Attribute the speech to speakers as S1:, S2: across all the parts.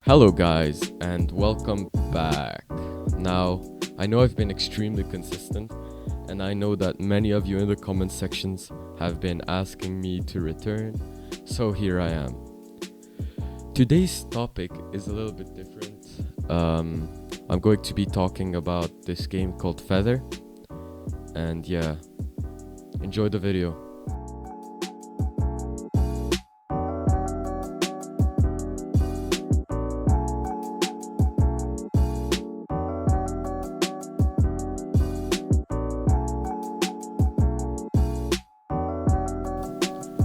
S1: Hello, guys, and welcome back. Now, I know I've been extremely consistent, and I know that many of you in the comment sections have been asking me to return, so here I am. Today's topic is a little bit different. I'm going to be talking about this game called Feather, and yeah, enjoy the video.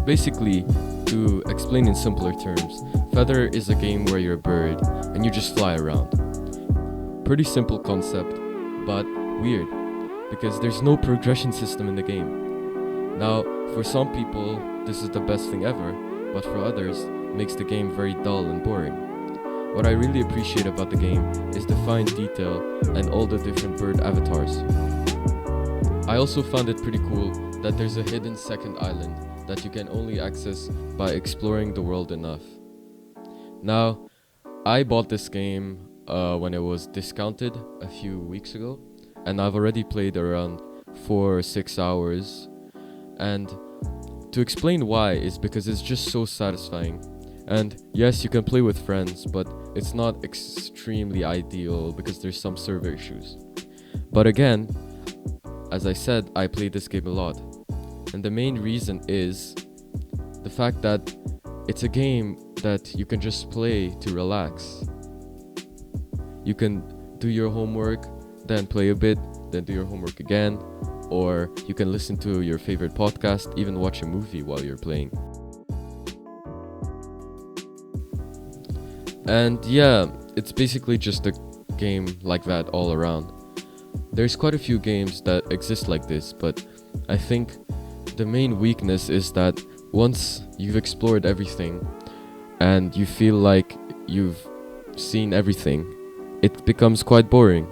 S1: Basically, to explain in simpler terms, Feather is a game where you're a bird and you just fly around. Pretty simple concept, but weird, because there's no progression system in the game. Now, for some people, this is the best thing ever, but for others, it makes the game very dull and boring. What I really appreciate about the game is the fine detail and all the different bird avatars. I also found it pretty cool that there's a hidden second island that you can only access by exploring the world enough. Now, I bought this game when it was discounted a few weeks ago, and I've already played around 4 or 6 hours. And to explain why is because it's just so satisfying. And yes, you can play with friends, but it's not extremely ideal because there's some server issues. But again, as I said, I played this game a lot. And the main reason is the fact that it's a game that you can just play to relax. You can do your homework, then play a bit, then do your homework again, or you can listen to your favorite podcast, even watch a movie while you're playing. And yeah, it's basically just a game like that all around. There's quite a few games that exist like this, but I think the main weakness is that once you've explored everything and you feel like you've seen everything, it becomes quite boring.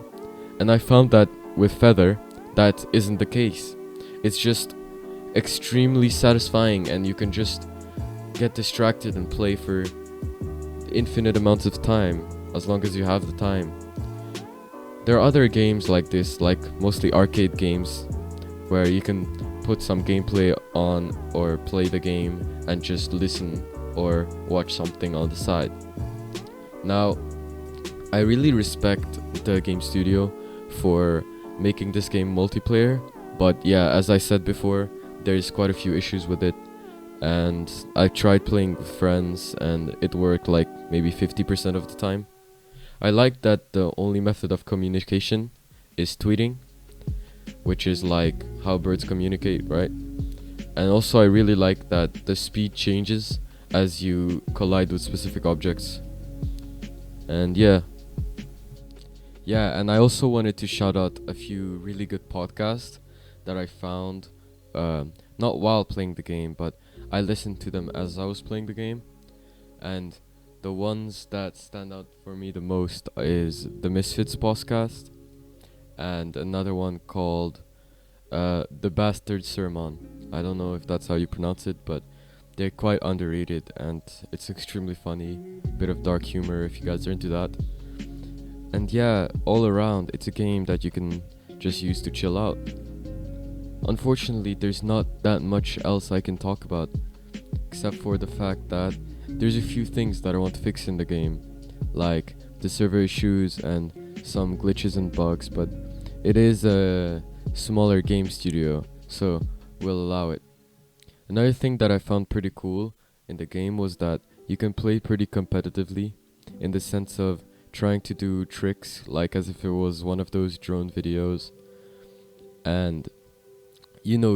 S1: And I found that with Feather, that isn't the case. It's just extremely satisfying and you can just get distracted and play for infinite amounts of time, as long as you have the time. There are other games like this, like mostly arcade games, where you can put some gameplay on or play the game and just listen or watch something on the side. Now, I really respect the game studio for making this game multiplayer, but yeah, as I said before, there's quite a few issues with it, and I tried playing with friends and it worked like maybe 50% of the time. I like that the only method of communication is tweeting, which is like how birds communicate, right? And also I really like that the speed changes as you collide with specific objects. And yeah, and I also wanted to shout out a few really good podcasts that I found, not while playing the game, but I listened to them as I was playing the game. And the ones that stand out for me the most is the Misfits podcast, and another one called The Bastard Sermon. I don't know if that's how you pronounce it, but they're quite underrated and it's extremely funny. Bit of dark humor if you guys are into that. And yeah, all around, it's a game that you can just use to chill out. Unfortunately, there's not that much else I can talk about, except for the fact that there's a few things that I want to fix in the game, like the server issues and some glitches and bugs, but it is a smaller game studio, so we'll allow it. Another thing that I found pretty cool in the game was that you can play pretty competitively, in the sense of trying to do tricks like as if it was one of those drone videos, and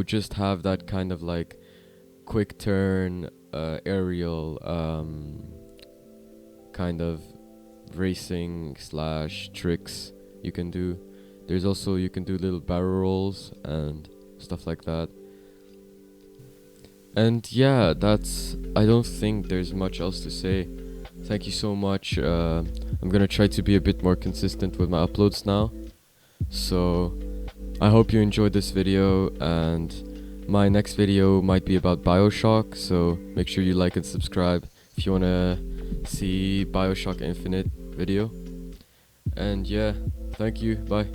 S1: just have that kind of like quick turn aerial kind of racing / tricks you can do. There's also, you can do little barrel rolls and stuff like that. And yeah, I don't think there's much else to say. Thank you so much. I'm gonna try to be a bit more consistent with my uploads now. So I hope you enjoyed this video, and my next video might be about BioShock, so make sure you like and subscribe if if you wanna see Bioshock Infinite video. And yeah, thank you, bye.